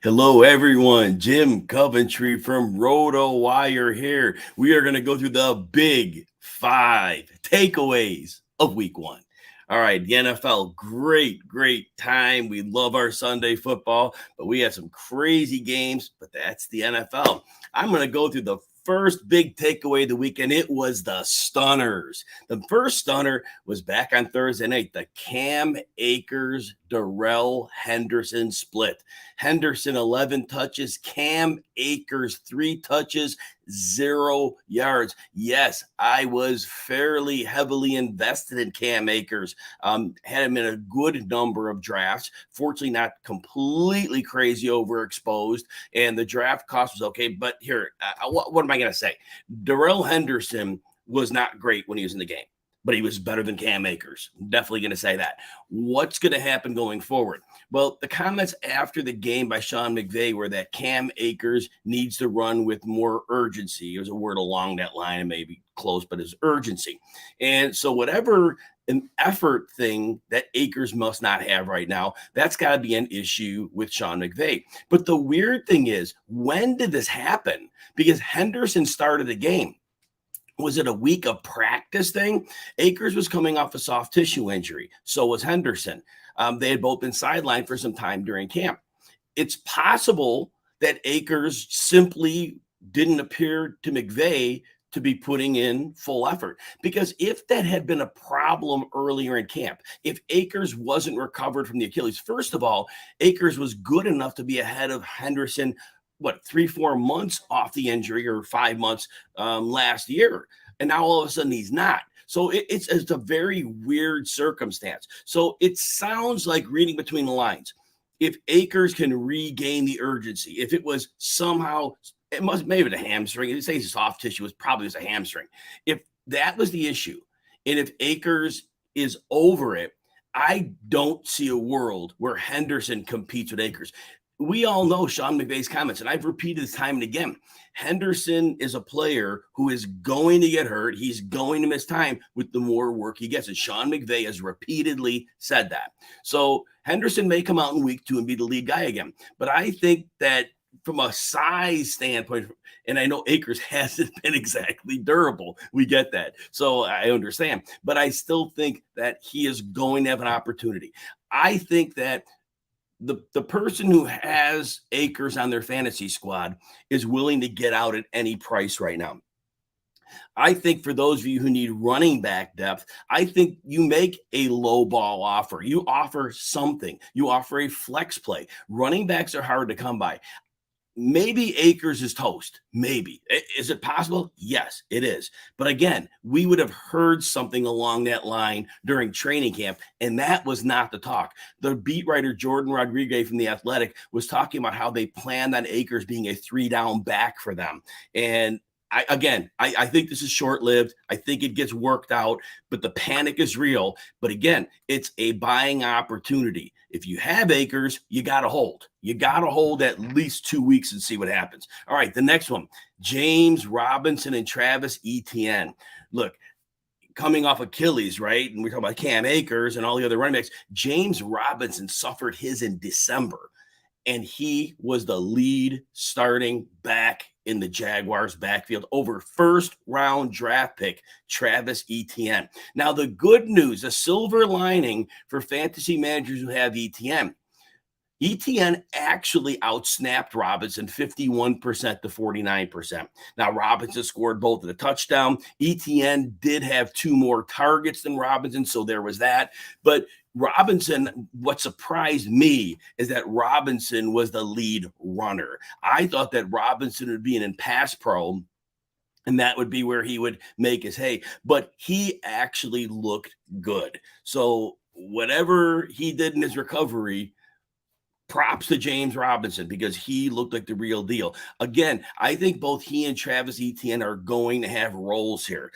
Hello, everyone. Jim Coventry from RotoWire here. We are going to go through the big five takeaways of week one. All right, the NFL, great time. We love our Sunday football, but we have some crazy games, but that's the NFL. I'm going to go through the first big takeaway of the weekend. It was the stunners. The first stunner was back on Thursday night, the Cam Akers Darrell Henderson split. Henderson 11 touches, Cam Akers 3 touches, 0 yards. Yes, I was fairly heavily invested in Cam Akers. Had him in a good number of drafts. Fortunately, not completely crazy overexposed, and the draft cost was okay. But here, what am I going to say? Darrell Henderson was not great when he was in the game, but he was better than Cam Akers. Definitely going to say that. What's going to happen going forward? Well, the comments after the game by Sean McVay were that Cam Akers needs to run with more urgency. It was a word along that line, and maybe close, but it's urgency. And so whatever an effort thing that Akers must not have right now, that's got to be an issue with Sean McVay. But the weird thing is, when did this happen? Because Henderson started the game. Was it a week of practice thing? Akers was coming off a soft tissue injury. So was Henderson. They had both been sidelined for some time during camp. It's possible that Akers simply didn't appear to McVay to be putting in full effort. Because if that had been a problem earlier in camp, if Akers wasn't recovered from the Achilles, first of all, Akers was good enough to be ahead of Henderson 3-4 months off the injury, or 5 months last year, and now all of a sudden he's not. So it's a very weird circumstance. So it sounds like, reading between the lines, if Akers can regain the urgency, if it was somehow, it must maybe the hamstring, it says soft tissue, was probably just a hamstring. If that was the issue, and if Akers is over it, I don't see a world where Henderson competes with Akers. We all know Sean McVay's comments, and I've repeated this time and again. Henderson is a player who is going to get hurt. He's going to miss time with the more work he gets. And Sean McVay has repeatedly said that. So Henderson may come out in week 2 and be the lead guy again. But I think that from a size standpoint, and I know Akers hasn't been exactly durable. We get that. So I understand. But I still think that he is going to have an opportunity. I think that the person who has Akers on their fantasy squad is willing to get out at any price right now. I think for those of you who need running back depth, I think you make a low ball offer. You offer something. You offer a flex play. Running backs are hard to come by. Maybe Akers is toast. Maybe. Is it possible? Yes, it is. But again, we would have heard something along that line during training camp, and that was not the talk. The beat writer Jordan Rodriguez from The Athletic was talking about how they planned on Akers being a 3-down back for them. And I think this is short-lived. I think it gets worked out, but the panic is real. But again, it's a buying opportunity. If you have Akers, you got to hold. You got to hold at least 2 weeks and see what happens. All right, the next one, James Robinson and Travis Etienne. Look, coming off Achilles, right? And we're talking about Cam Akers and all the other running backs. James Robinson suffered his in December, and he was the lead starting back in the Jaguars backfield over first-round draft pick Travis Etienne. Now, the good news, the silver lining for fantasy managers who have Etienne actually outsnapped Robinson 51% to 49%. Now, Robinson scored both of the touchdown. Etienne did have 2 more targets than Robinson, so there was that. But Robinson, what surprised me is that Robinson was the lead runner. I thought that Robinson would be in pass pro, and that would be where he would make his hay. But he actually looked good. So whatever he did in his recovery, props to James Robinson, because he looked like the real deal. Again, I think both he and Travis Etienne are going to have roles here.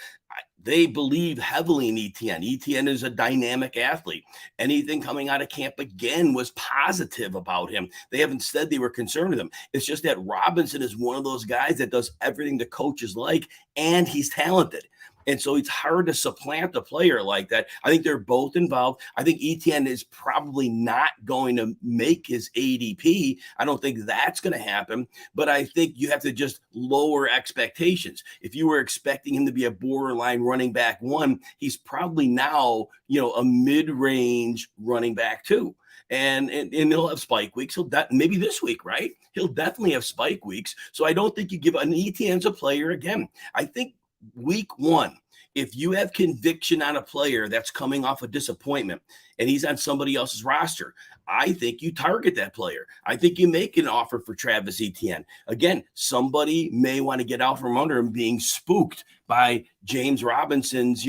They believe heavily in Etienne. Etienne is a dynamic athlete. Anything coming out of camp again was positive about him. They haven't said they were concerned with him. It's just that Robinson is one of those guys that does everything the coaches like, and he's talented. And so it's hard to supplant a player like that. I think they're both involved. I think ETN is probably not going to make his ADP. I don't think that's going to happen, but I think you have to just lower expectations. If you were expecting him to be a borderline running back one, he's probably now, a mid-range running back two. And he'll have spike weeks. Maybe this week, right? He'll definitely have spike weeks. So I don't think you give an ETN's a player again. I think week one, if you have conviction on a player that's coming off a disappointment and he's on somebody else's roster, I think you target that player. I think you make an offer for Travis Etienne. Again, somebody may want to get out from under him being spooked by James Robinson's,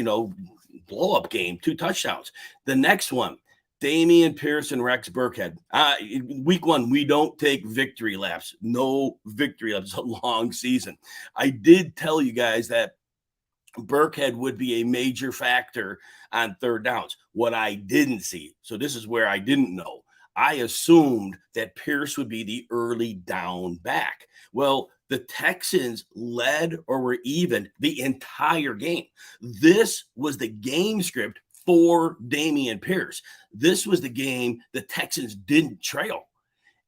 blow-up game, 2 touchdowns. The next one, Dameon Pierce and Rex Burkhead. Week one, we don't take victory laps. No victory laps. It's a long season. I did tell you guys that Burkhead would be a major factor on third downs. What I didn't see, so this is where I didn't know, I assumed that Pierce would be the early down back. Well, the Texans led or were even the entire game. This was the game script for Dameon Pierce. This was the game the Texans didn't trail.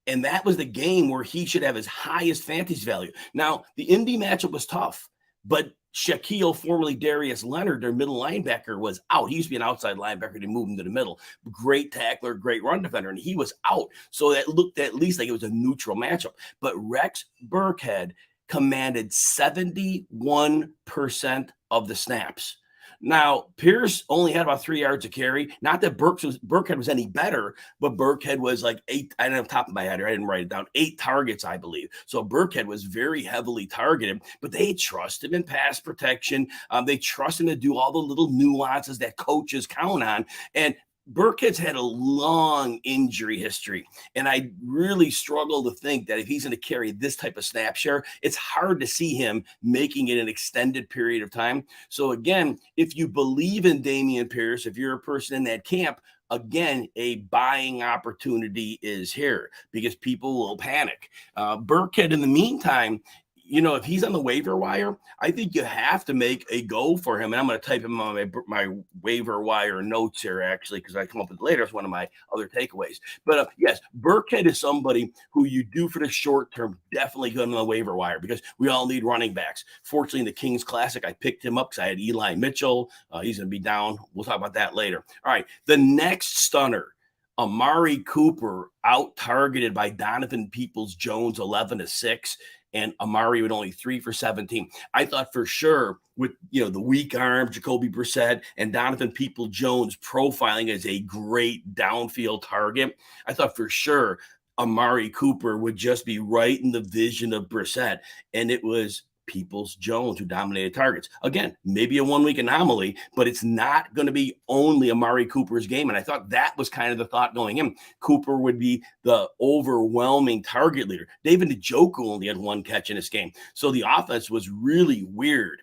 And that was the game where he should have his highest fantasy value. Now, the Indy matchup was tough, but Shaquille, formerly Darius Leonard, their middle linebacker, was out. He used to be an outside linebacker. They moved him to the middle. Great tackler, great run defender, and he was out. So that looked at least like it was a neutral matchup. But Rex Burkhead commanded 71% of the snaps. Now, Pierce only had about 3 yards to carry. Not that Burkhead was any better, but Burkhead was like 8. I don't have the top of my head here. I didn't write it down. 8 targets, I believe. So Burkhead was very heavily targeted, but they trust him in pass protection. They trust him to do all the little nuances that coaches count on. And Burkhead's had a long injury history, and I really struggle to think that if he's going to carry this type of snap share, it's hard to see him making it an extended period of time. So again, if you believe in Dameon Pierce, if you're a person in that camp, again, a buying opportunity is here because people will panic. Burkhead, in the meantime, if he's on the waiver wire, I think you have to make a go for him. And I'm going to type him on my waiver wire notes here, actually, because I come up with it later. It's one of my other takeaways. But yes, Burkhead is somebody who you do for the short term, definitely good on the waiver wire because we all need running backs. Fortunately, in the Kings Classic, I picked him up because I had Eli Mitchell. He's going to be down. We'll talk about that later. All right, the next stunner, Amari Cooper, out-targeted by Donovan Peoples-Jones 11-6. And Amari with only 3 for 17. I thought for sure with, the weak arm, Jacoby Brissett and Donovan Peoples-Jones profiling as a great downfield target, I thought for sure Amari Cooper would just be right in the vision of Brissett. And it was Peoples-Jones who dominated targets. Again, maybe a 1-week anomaly, but it's not going to be only Amari Cooper's game. And I thought that was kind of the thought going in. Cooper would be the overwhelming target leader. David Njoku only had 1 catch in this game. So the offense was really weird.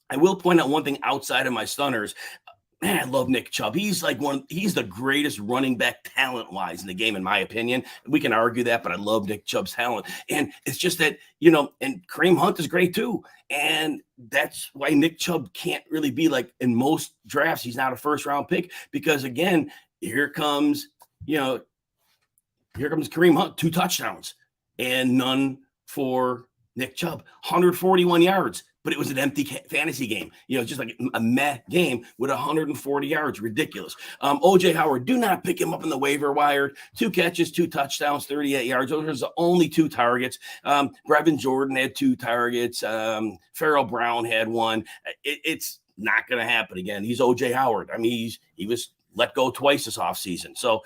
I will point out one thing outside of my stunners. Man, I love Nick Chubb. He's he's the greatest running back talent-wise in the game, in my opinion. We can argue that, but I love Nick Chubb's talent. And it's just that, and Kareem Hunt is great too. And that's why Nick Chubb can't really be like in most drafts. He's not a first-round pick because, again, here comes Kareem Hunt, 2 touchdowns and none for Nick Chubb, 141 yards. But it was an empty fantasy game, just like a meh game with 140 yards. Ridiculous. OJ Howard, do not pick him up in the waiver wire. 2 catches, 2 touchdowns, 38 yards. Those are the only 2 targets. Brevin Jordan had 2 targets. Farrell Brown had 1. It's not going to happen again. He's OJ Howard. I mean, he was let go twice this offseason. So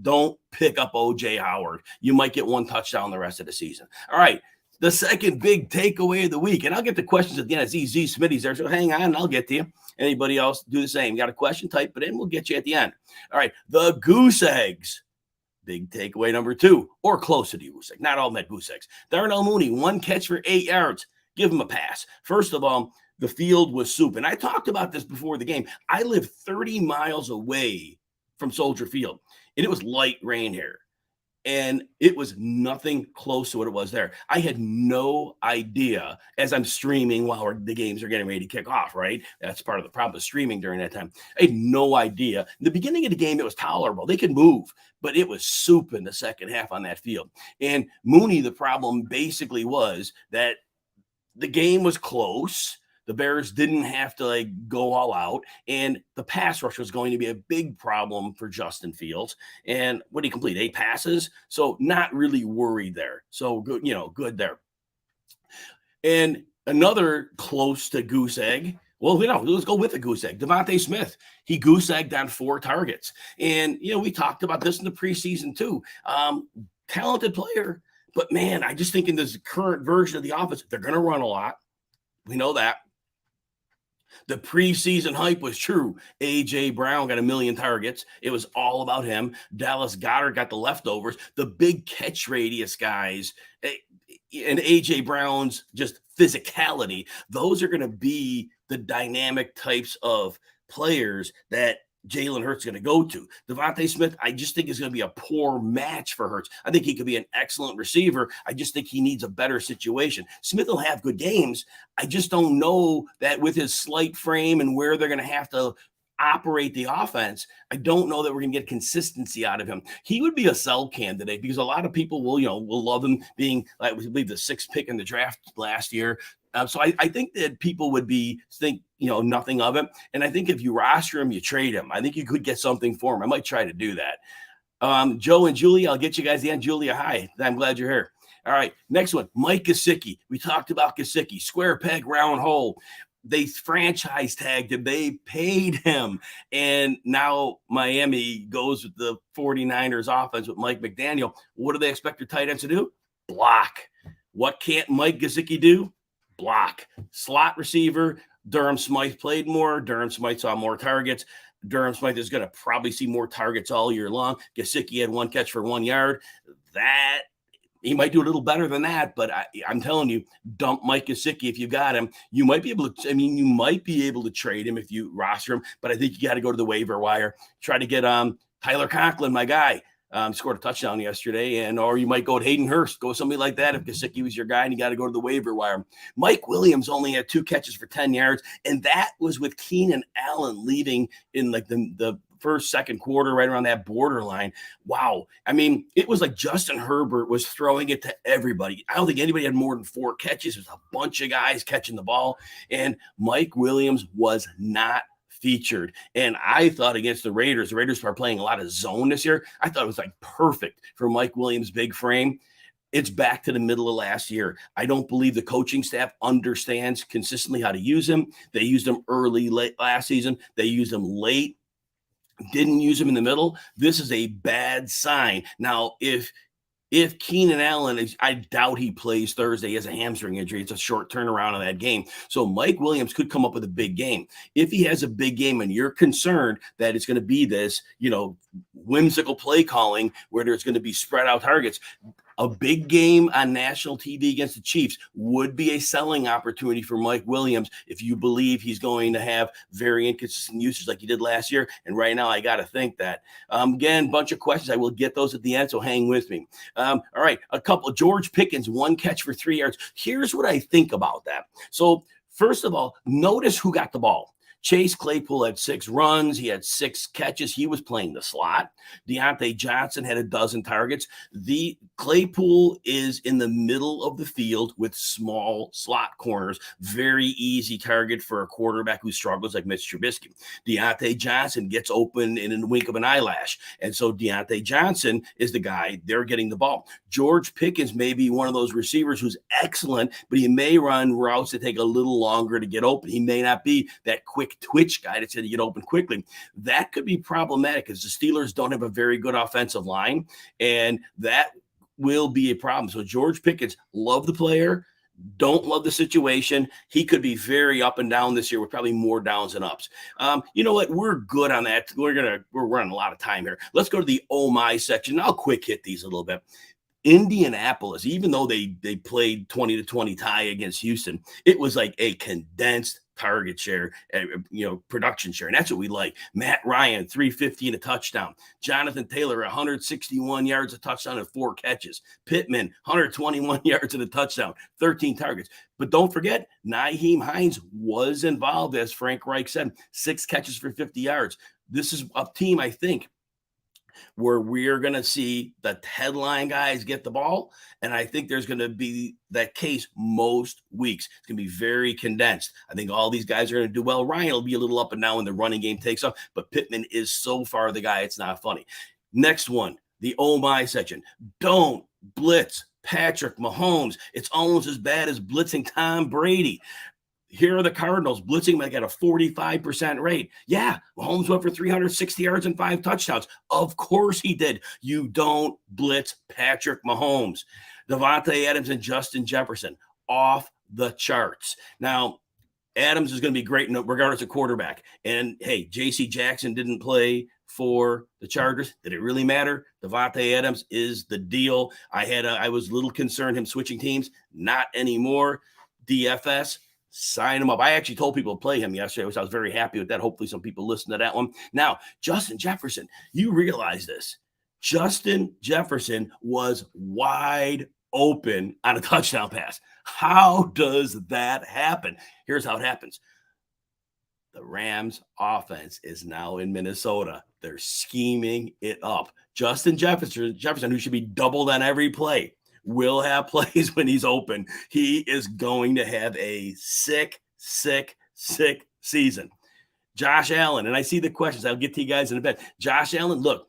don't pick up OJ Howard. You might get 1 touchdown the rest of the season. All right. The second big takeaway of the week, and I'll get the questions at the end. I see Z Smitty's there, so hang on, and I'll get to you. Anybody else do the same? Got a question? Type it in. We'll get you at the end. All right, the goose eggs. Big takeaway number 2, or close to the goose egg. Not all met goose eggs. Darnell Mooney, 1 catch for 8 yards. Give him a pass. First of all, the field was soup, and I talked about this before the game. I live 30 miles away from Soldier Field, and it was light rain here. and it was nothing close to what it was there. I had no idea as I'm streaming while the games are getting ready to kick off, right? That's part of the problem with streaming during that time. I had no idea. In the beginning of the game, it was tolerable. They could move, but it was soup in the second half on that field. And Mooney, the problem basically was that the game was close. The Bears didn't have to go all out, and the pass rush was going to be a big problem for Justin Fields. And what did he complete? 8 passes, so not really worried there. So good, good there. And another close to goose egg. Well, let's go with the goose egg. Devontae Smith, he goose egged on 4 targets, and we talked about this in the preseason too. Talented player, but man, I just think in this current version of the offense, they're going to run a lot. We know that. The preseason hype was true. A.J. Brown got 1 million targets. It was all about him. Dallas Goedert got the leftovers. The big catch radius guys and A.J. Brown's just physicality, those are going to be the dynamic types of players that Jalen Hurts is going to go to. Devontae Smith, I just think is going to be a poor match for Hurts. I think he could be an excellent receiver. I just think he needs a better situation. Smith will have good games. I just don't know that with his slight frame and where they're going to have to operate the offense, I don't know that we're going to get consistency out of him. He would be a sell candidate because a lot of people will love him being, I believe, the 6th pick in the draft last year. So I think that people would think nothing of him. And I think if you roster him, you trade him. I think you could get something for him. I might try to do that. Joe and Julia, I'll get you guys in. Julia, hi. I'm glad you're here. All right, next one, Mike Gesicki. We talked about Gesicki, square peg, round hole. They franchise tagged him. They paid him. And now Miami goes with the 49ers offense with Mike McDaniel. What do they expect their tight ends to do? Block. What can't Mike Gesicki do? Block. Slot receiver. Durham Smythe played more. Durham Smythe saw more targets. Durham Smythe is going to probably see more targets all year long. Gesicki had 1 catch for 1 yard. That he might do a little better than that, but I'm telling you, dump Mike Gesicki if you got him. You might be able to trade him if you roster him, but I think you got to go to the waiver wire. Try to get Tyler Conklin, my guy. Scored a touchdown yesterday, or you might go with Hayden Hurst, go somebody like that if Gesicki was your guy, and you got to go to the waiver wire. Mike Williams only had 2 catches for 10 yards, and that was with Keenan Allen leaving in the first, second quarter, right around that borderline. Wow. I mean, it was like Justin Herbert was throwing it to everybody. I don't think anybody had more than 4 catches. There's a bunch of guys catching the ball, and Mike Williams was not featured. And I thought against the Raiders are playing a lot of zone this year. I thought it was perfect for Mike Williams' big frame. It's back to the middle of last year. I don't believe the coaching staff understands consistently how to use him. They used him early, late last season. They used him late, didn't use him in the middle. This is a bad sign. Now, if Keenan Allen, I doubt he plays Thursday. He has a hamstring injury. It's a short turnaround on that game. So Mike Williams could come up with a big game. If he has a big game and you're concerned that it's going to be this, whimsical play calling where there's going to be spread out targets, a big game on national TV against the Chiefs would be a selling opportunity for Mike Williams if you believe he's going to have very inconsistent usage like he did last year. And right now, I got to think that. Again, bunch of questions. I will get those at the end, so hang with me. All right, a couple. George Pickens, 1 catch for 3 yards. Here's what I think about that. So first of all, notice who got the ball. Chase Claypool had 6 runs. He had 6 catches. He was playing the slot. Deontay Johnson had 12 targets. The Claypool is in the middle of the field with small slot corners. Very easy target for a quarterback who struggles like Mitch Trubisky. Deontay Johnson gets open in a wink of an eyelash. And so Deontay Johnson is the guy. They're getting the ball. George Pickens may be one of those receivers who's excellent, but he may run routes that take a little longer to get open. He may not be that quick twitch guy that's going to get open quickly. That could be problematic because the Steelers don't have a very good offensive line, and that will be a problem. So George Pickens, love the player, don't love the situation. He could be very up and down this year with probably more downs than ups. You know what? We're good on that. We're running a lot of time here. Let's go to the oh my section. I'll quick hit these a little bit. Indianapolis, even though they played 20-20 tie against Houston, it was like a condensed target share, production share. And that's what we like. Matt Ryan, 350 and a touchdown. Jonathan Taylor, 161 yards, a touchdown, and 4 catches. Pittman, 121 yards and a touchdown, 13 targets. But don't forget, Nyheim Hines was involved, as Frank Reich said, 6 catches for 50 yards. This is a team, I think, where we're going to see the headline guys get the ball. And I think there's going to be that case most weeks. It's going to be very condensed. I think all these guys are going to do well. Ryan will be a little up and down when the running game takes off, but Pittman is so far the guy, it's not funny. Next one, the oh my section. Don't blitz Patrick Mahomes. It's almost as bad as blitzing Tom Brady. Here are the Cardinals blitzing like at a 45% rate. Yeah, Mahomes went for 360 yards and 5 touchdowns. Of course he did. You don't blitz Patrick Mahomes. Devontae Adams and Justin Jefferson, off the charts. Now, Adams is going to be great regardless of quarterback. And, hey, J.C. Jackson didn't play for the Chargers. Did it really matter? Devontae Adams is the deal. I was a little concerned him switching teams. Not anymore. DFS. Sign him up. I actually told people to play him yesterday, which I was very happy with that. Hopefully some people listen to that one. Now, Justin Jefferson, you realize this. Justin Jefferson was wide open on a touchdown pass. How does that happen? Here's how it happens. The Rams offense is now in Minnesota. They're scheming it up. Justin Jefferson, who should be doubled on every play, will have plays when he's open. He is going to have a sick season. Josh Allen, and I see the questions. I'll get to you guys in a bit. Josh Allen, look,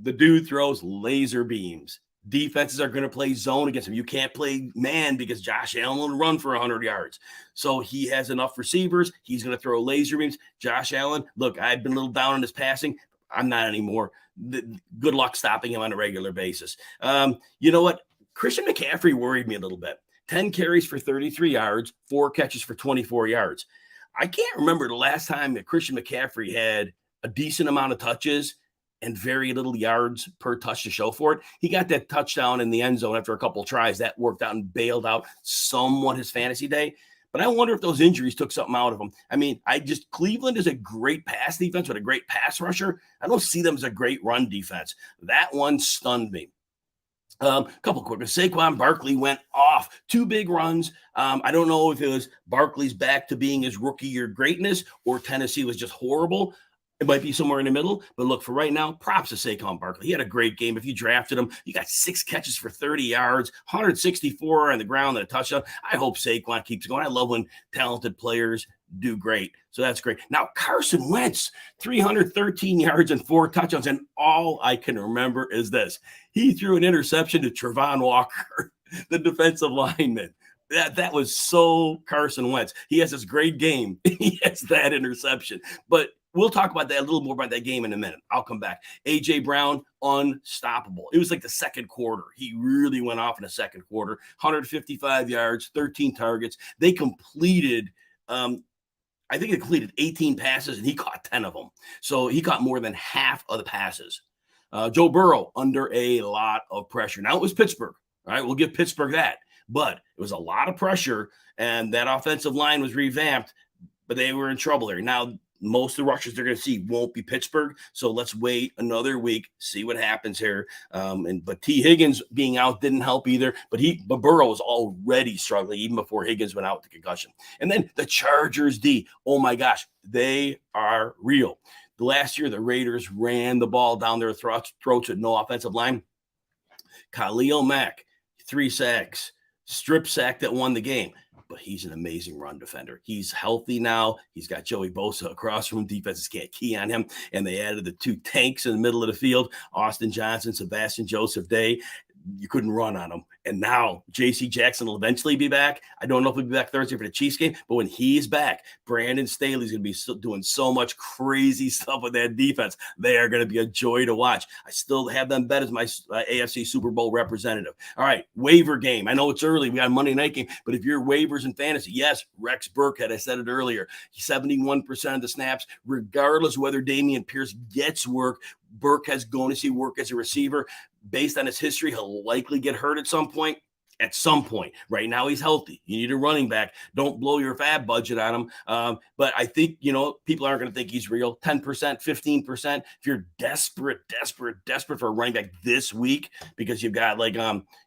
the dude throws laser beams. Defenses are going to play zone against him. You can't play man because Josh Allen will run for 100 yards. So he has enough receivers. He's going to throw laser beams. Josh Allen, look, I've been a little down on his passing. I'm not anymore. Good luck stopping him on a regular basis. You know what? Christian McCaffrey worried me a little bit. 10 carries for 33 yards, 4 catches for 24 yards. I can't remember the last time that Christian McCaffrey had a decent amount of touches and very little yards per touch to show for it. He got that touchdown in the end zone after a couple of tries. That worked out and bailed out somewhat his fantasy day. But I wonder if those injuries took something out of him. I mean, Cleveland is a great pass defense with a great pass rusher. I don't see them as a great run defense. That one stunned me. Couple quick ones. Saquon Barkley went off 2 big runs. I don't know if it was Barkley's back to being his rookie year greatness or Tennessee was just horrible. It might be somewhere in the middle, but look, for right now, props to Saquon Barkley. He had a great game. If you drafted him, you got 6 catches for 30 yards, 164 on the ground and a touchdown. I hope Saquon keeps going. I love when talented players do great. So that's great. Now, Carson Wentz, 313 yards and 4 touchdowns. And all I can remember is this. He threw an interception to Trevon Walker, the defensive lineman. That was so Carson Wentz. He has this great game. He has that interception. But we'll talk about that a little more about that game in a minute. I'll come back. A.J. Brown, unstoppable. It was like the second quarter. He really went off in the second quarter. 155 yards, 13 targets. They completed I think he completed 18 passes, and he caught 10 of them. So he caught more than half of the passes. Joe Burrow under a lot of pressure. Now it was Pittsburgh. All right, we'll give Pittsburgh that. But it was a lot of pressure, and that offensive line was revamped, but they were in trouble there. Now, most of the rushers they're going to see won't be Pittsburgh, so let's wait another week, see what happens here. But T. Higgins being out didn't help either. But Burrow was already struggling even before Higgins went out with the concussion. And then the Chargers D, oh my gosh, they are real. The last year the Raiders ran the ball down their throats with no offensive line. Khalil Mack, 3 sacks, strip sack that won the game. But he's an amazing run defender. He's healthy now. He's got Joey Bosa across from him. Defenses can't key on him. And they added the 2 tanks in the middle of the field, Austin Johnson, Sebastian Joseph Day. You couldn't run on him. And now J.C. Jackson will eventually be back. I don't know if he'll be back Thursday for the Chiefs game, but when he's back, Brandon Staley's going to be doing so much crazy stuff with that defense. They are going to be a joy to watch. I still have them bet as my AFC Super Bowl representative. All right, waiver game. I know it's early. We got a Monday night game, but if you're waivers in fantasy, yes, Rex Burkhead, I said it earlier, 71% of the snaps, regardless of whether Dameon Pierce gets work, Burkhead's going to see work as a receiver. Based on his history, he'll likely get hurt at some point. at some point. Right now, he's healthy. You need a running back. Don't blow your fab budget on him. But I think, people aren't going to think he's real. 10%, 15%. If you're desperate for a running back this week because you've got like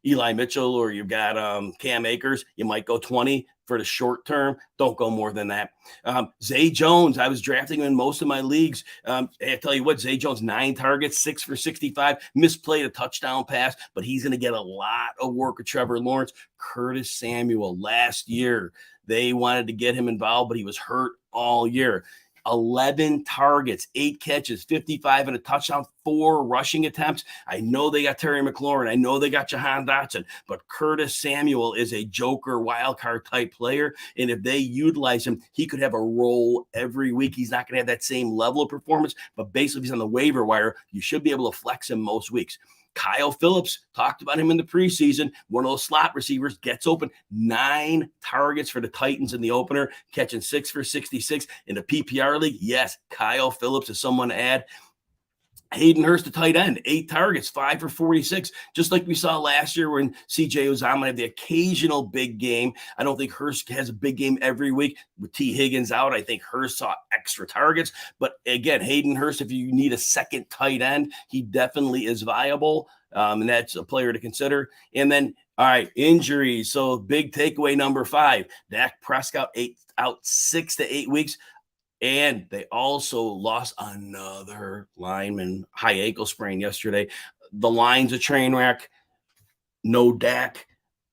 Eli Mitchell or you've got Cam Akers, you might go 20 for the short term. Don't go more than that. Zay Jones, I was drafting him in most of my leagues. I tell you what, Zay Jones, 9 targets, 6 for 65, misplayed a touchdown pass, but he's going to get a lot of work with Trevor Lawrence. Curtis Samuel, last year, they wanted to get him involved, but he was hurt all year. 11 targets, 8 catches, 55 and a touchdown, 4 rushing attempts. I know they got Terry McLaurin. I know they got Jahan Dotson, but Curtis Samuel is a joker wild card type player. And if they utilize him, he could have a role every week. He's not going to have that same level of performance, but basically he's on the waiver wire. You should be able to flex him most weeks. Kyle Phillips, talked about him in the preseason. One of those slot receivers, gets open. 9 targets for the Titans in the opener, catching 6 for 66 in the PPR league. Yes, Kyle Phillips is someone to add. Hayden Hurst, the tight end, 8 targets, 5 for 46, just like we saw last year when CJ Uzomah had the occasional big game. I don't think Hurst has a big game every week. With T. Higgins out, I think Hurst saw extra targets. But again, Hayden Hurst, if you need a second tight end, he definitely is viable, and that's a player to consider. And then, all right, injuries. So big takeaway number 5, Dak Prescott out 6 to 8 weeks. And they also lost another lineman, high ankle sprain yesterday. The line's a train wreck. No Dak.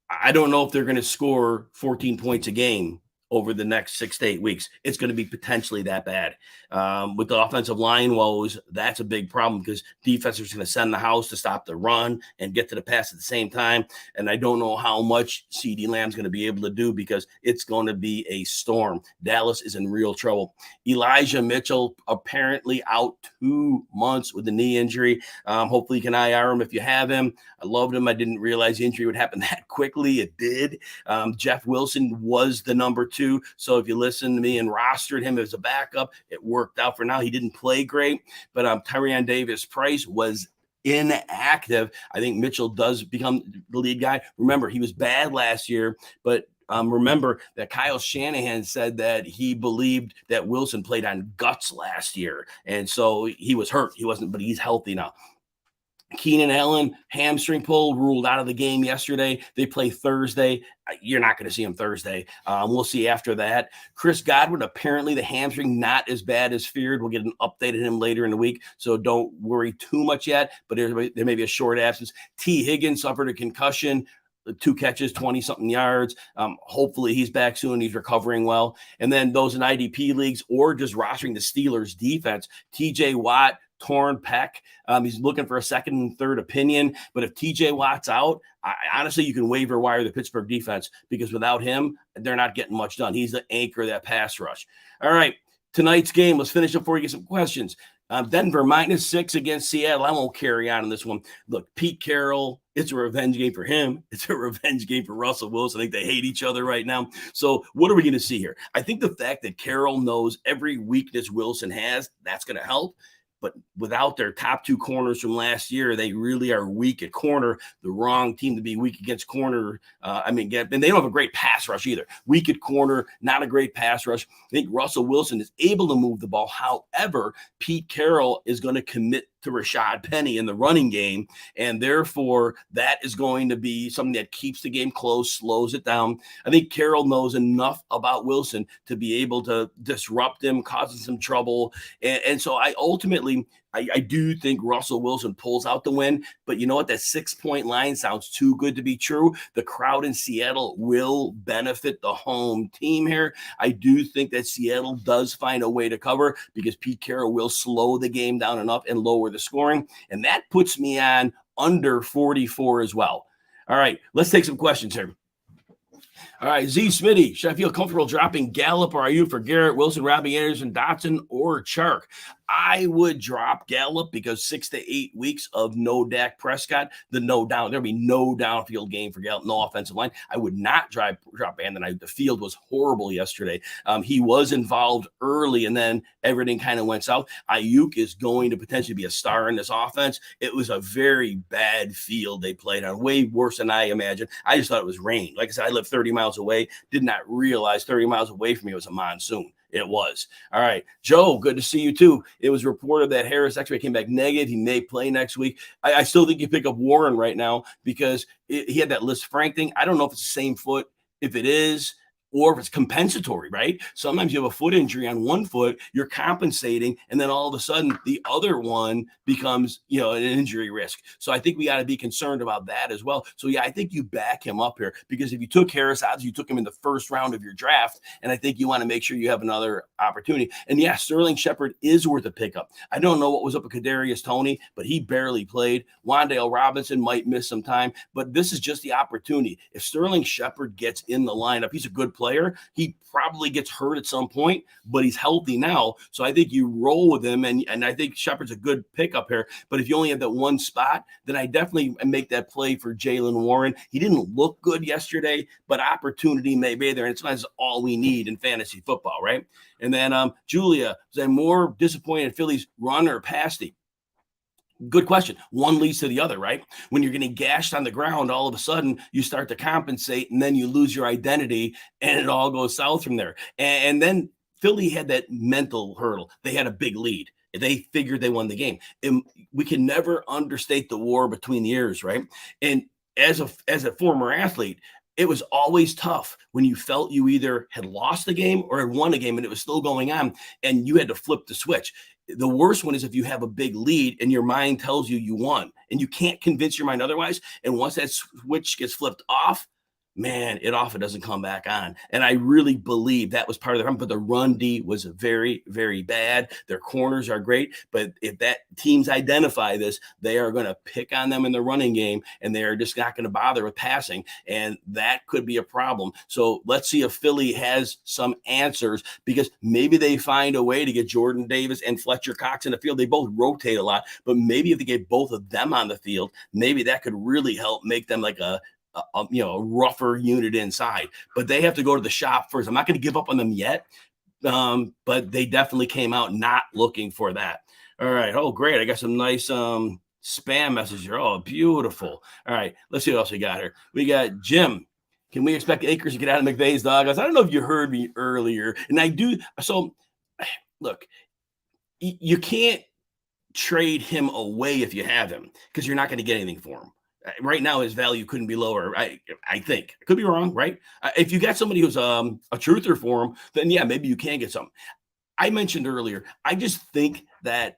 I don't know if they're going to score 14 points a game over the next 6 to 8 weeks. It's going to be potentially that bad. With the offensive line woes, that's a big problem because defenses are going to send the house to stop the run and get to the pass at the same time. And I don't know how much CeeDee Lamb's going to be able to do because it's going to be a storm. Dallas is in real trouble. Elijah Mitchell apparently out 2 months with a knee injury. Hopefully you can IR him if you have him. I loved him. I didn't realize the injury would happen that quickly. It did. Jeff Wilson was the number 2. So if you listen to me and rostered him as a backup, it worked out for now. He didn't play great, but Tyrion Davis-Price was inactive. I think Mitchell does become the lead guy. Remember, he was bad last year, but remember that Kyle Shanahan said that he believed that Wilson played on guts last year. And so he was hurt. He wasn't, but he's healthy now. Keenan Allen, hamstring pull, ruled out of the game yesterday. They play Thursday. You're not going to see him Thursday. We'll see after that. Chris Godwin, apparently the hamstring not as bad as feared. We'll get an update on him later in the week, so don't worry too much yet, but there may be a short absence. T. Higgins suffered a concussion. 2 catches, 20-something yards. Hopefully he's back soon. He's recovering well. And then those in IDP leagues or just rostering the Steelers defense, TJ Watt, torn pec. He's looking for a second and third opinion. But if TJ Watt's out, honestly, you can waiver wire the Pittsburgh defense because without him, they're not getting much done. He's the anchor of that pass rush. All right, tonight's game. Let's finish up before we get some questions. Denver -6 against Seattle. I won't carry on in this one. Look, Pete Carroll, it's a revenge game for him. It's a revenge game for Russell Wilson. I think they hate each other right now. So what are we going to see here? I think the fact that Carroll knows every weakness Wilson has, that's going to help. But without their top 2 corners from last year, they really are weak at corner. The wrong team to be weak against corner. And they don't have a great pass rush either. Weak at corner, not a great pass rush. I think Russell Wilson is able to move the ball. However, Pete Carroll is going to commit to Rashad Penny in the running game, and therefore that is going to be something that keeps the game close, slows it down. I think Carroll knows enough about Wilson to be able to disrupt him, causing some trouble, and so I ultimately I do think Russell Wilson pulls out the win, but you know what? That 6-point line sounds too good to be true. The crowd in Seattle will benefit the home team here. I do think that Seattle does find a way to cover because Pete Carroll will slow the game down enough and lower the scoring, and that puts me on under 44 as well. All right, let's take some questions here. All right, Z Smitty, should I feel comfortable dropping Gallup or are you for Garrett Wilson, Robbie Anderson, Dotson, or Chark? I would drop Gallup because 6 to 8 weeks of no Dak Prescott, there'll be no downfield game for Gallup, no offensive line. I would not drop Brandon. The field was horrible yesterday. He was involved early, and then everything kind of went south. Ayuk is going to potentially be a star in this offense. It was a very bad field they played on, way worse than I imagined. I just thought it was rain. Like I said, I live 30 miles away, did not realize 30 miles away from me was a monsoon. It was. All right. Joe, good to see you too. It was reported that Harris x-ray came back negative. He may play next week. I still think you pick up Warren right now because he had that Liz Frank thing. I don't know if it's the same foot. If it is, or if it's compensatory, right? Sometimes you have a foot injury on one foot, you're compensating, and then all of a sudden the other one becomes, an injury risk. So I think we got to be concerned about that as well. So yeah, I think you back him up here because if you took Harris out, you took him in the first round of your draft, and I think you want to make sure you have another opportunity. And yeah, Sterling Shepard is worth a pickup. I don't know what was up with Kadarius Toney, but he barely played. Wan'Dale Robinson might miss some time, but this is just the opportunity. If Sterling Shepard gets in the lineup, he's a good player. He probably gets hurt at some point, but he's healthy now. So I think you roll with him, and I think Shepard's a good pickup here. But if you only have that one spot, then I definitely make that play for Jaylen Warren. He didn't look good yesterday, but opportunity may be there, and sometimes all we need in fantasy football, right? And then Julia, was I more disappointed in Phillies run or pass team? Good question. One leads to the other, right? When you're getting gashed on the ground, all of a sudden you start to compensate and then you lose your identity and it all goes south from there. And then Philly had that mental hurdle. They had a big lead. They figured they won the game. And we can never understate the war between the ears, right? And as a former athlete, it was always tough when you felt you either had lost the game or had won a game and it was still going on and you had to flip the switch. The worst one is if you have a big lead and your mind tells you you won and you can't convince your mind otherwise. And once that switch gets flipped off, man, it often doesn't come back on. And I really believe that was part of the problem. But the run D was very, very bad. Their corners are great. But if that teams identify this, they are going to pick on them in the running game, and they are just not going to bother with passing. And that could be a problem. So let's see if Philly has some answers, because maybe they find a way to get Jordan Davis and Fletcher Cox in the field. They both rotate a lot, but maybe if they get both of them on the field, maybe that could really help make them like a rougher unit inside. But they have to go to the shop first. I'm not going to give up on them yet, but they definitely came out not looking for that. All right. Oh, great. I got some nice spam messages here. Oh, beautiful. All right. Let's see what else we got here. We got Jim. Can we expect Akers to get out of McVay's doghouse? I don't know if you heard me earlier, and I do. So, look, you can't trade him away if you have him because you're not going to get anything for him. Right now, his value couldn't be lower. I think. I could be wrong, right? If you got somebody who's a truther for him, then yeah, maybe you can get some. I mentioned earlier, I just think that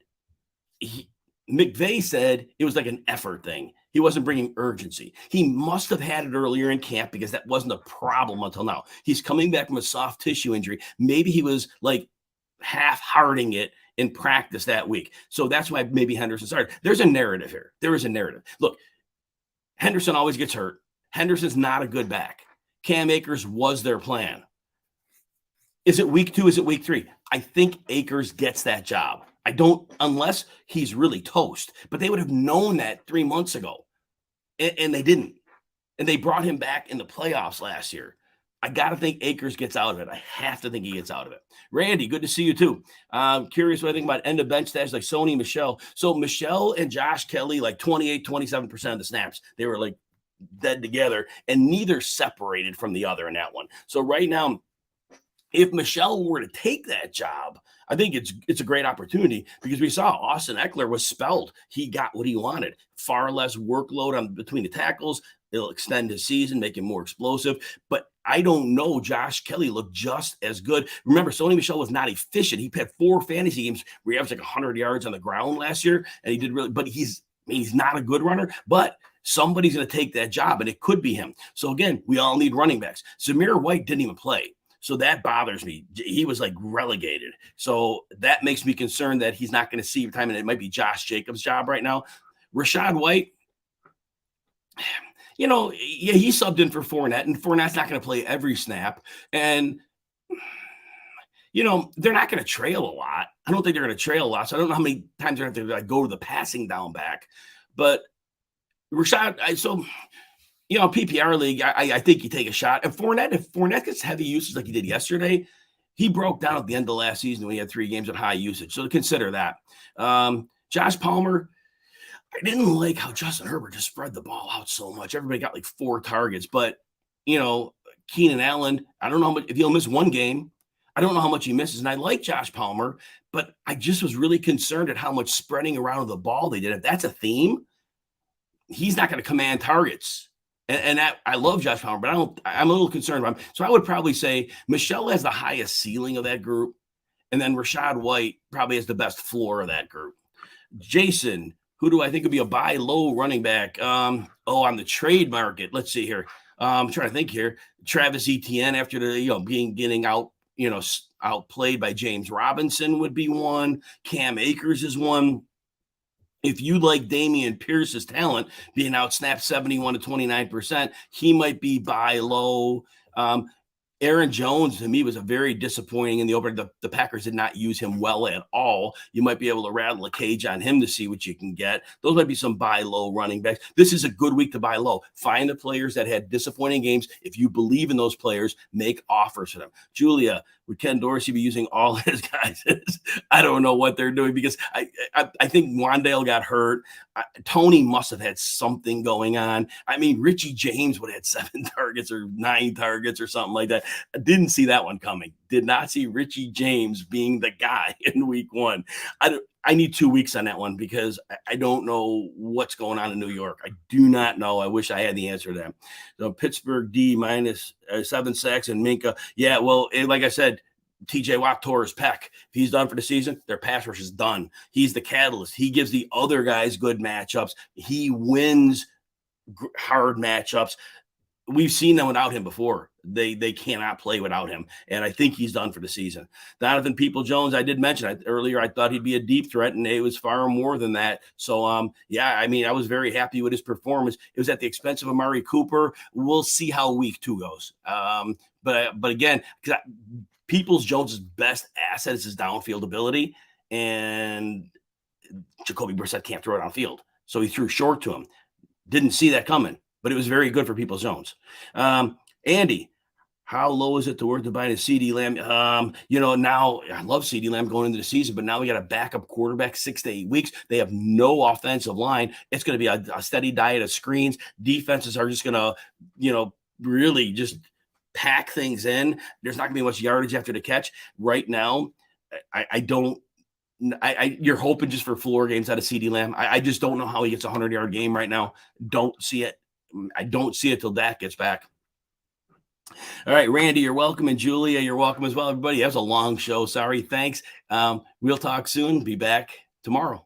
McVay said it was like an effort thing. He wasn't bringing urgency. He must have had it earlier in camp because that wasn't a problem until now. He's coming back from a soft tissue injury. Maybe he was like half-hearting it in practice that week. So that's why maybe Henderson started. There's a narrative here. There is a narrative. Look, Henderson always gets hurt. Henderson's not a good back. Cam Akers was their plan. Is it week 2? Is it week 3? I think Akers gets that job. I don't, unless he's really toast. But they would have known that 3 months ago, and they didn't. And they brought him back in the playoffs last year. I got to think Akers gets out of it. I have to think he gets out of it. Randy, good to see you too. Curious what I think about end of bench stats like Sony Michel. So Michel and Josh Kelly, like 28, 27% of the snaps, they were like dead together, and neither separated from the other in that one. So right now, if Michel were to take that job, I think it's a great opportunity because we saw Austin Eckler was spelled. He got what he wanted. Far less workload on between the tackles. It'll extend his season, make him more explosive. But I don't know. Josh Kelly looked just as good. Remember, Sony Michel was not efficient. He had 4 fantasy games where he averaged like 100 yards on the ground last year, and he did really. But he's not a good runner. But somebody's going to take that job, and it could be him. So again, we all need running backs. Zamir White didn't even play. So that bothers me. He was like relegated. So that makes me concerned that he's not going to see time, and it might be Josh Jacobs' job right now. Rashad White, yeah, he subbed in for Fournette, and Fournette's not going to play every snap. And, they're not going to trail a lot. I don't think they're going to trail a lot. So I don't know how many times they're going to have to go to the passing down back. But Rashad, PPR league, I think you take a shot. And Fournette, if Fournette gets heavy usage like he did yesterday, he broke down at the end of last season when he had 3 games with high usage. So consider that. Josh Palmer, I didn't like how Justin Herbert just spread the ball out so much. Everybody got like 4 targets. But, Keenan Allen, I don't know how much, if he'll miss 1 game, I don't know how much he misses. And I like Josh Palmer, but I just was really concerned at how much spreading around of the ball they did. If that's a theme, he's not going to command targets. And that, I love Josh Palmer, but I'm a little concerned about him. So I would probably say Michelle has the highest ceiling of that group. And then Rachaad White probably has the best floor of that group. Jason, who do I think would be a buy low running back? On the trade market. Let's see here. I'm trying to think here. Travis Etienne, after the, getting out, outplayed by James Robinson, would be one. Cam Akers is one. If you like Dameon Pierce's talent, being outsnapped 71 to 29%, he might be buy low. Aaron Jones, to me, was a very disappointing in the opener. The Packers did not use him well at all. You might be able to rattle a cage on him to see what you can get. Those might be some buy low running backs. This is a good week to buy low. Find the players that had disappointing games. If you believe in those players, make offers for them. Julia, would Ken Dorsey be using all his guys? I don't know what they're doing, because I think Wandale got hurt. Tony must have had something going on. I mean, Richie James would have had 7 targets or 9 targets or something like that. I didn't see that one coming. Did not see Richie James being the guy in week 1. I need 2 weeks on that one, because I don't know what's going on in New York. I do not know. I wish I had the answer to that. So Pittsburgh D minus 7 sacks and Minka. Yeah, well, like I said, TJ Watt tore his pec. If he's done for the season, their pass rush is done. He's the catalyst. He gives the other guys good matchups. He wins hard matchups. We've seen them without him before. They cannot play without him. And I think he's done for the season. Donovan People-Jones, I did mention earlier, I thought he'd be a deep threat, and it was far more than that. So, I was very happy with his performance. It was at the expense of Amari Cooper. We'll see how week 2 goes. But again, Peoples-Jones's best asset is his downfield ability, and Jacoby Brissett can't throw it downfield. So he threw short to him. Didn't see that coming, but it was very good for Peoples-Jones. Andy, how low is it to worth to buy a CeeDee Lamb? Now I love CeeDee Lamb going into the season, but now we got a backup quarterback 6 to 8 weeks. They have no offensive line. It's going to be a steady diet of screens. Defenses are just going to, really just pack things in. There's not going to be much yardage after the catch. Right now, you're hoping just for floor games out of CeeDee Lamb. I just don't know how he gets a 100-yard game right now. Don't see it. I don't see it till Dak gets back. All right, Randy, you're welcome. And Julia, you're welcome as well. Everybody, that was a long show. Sorry. Thanks. We'll talk soon. Be back tomorrow.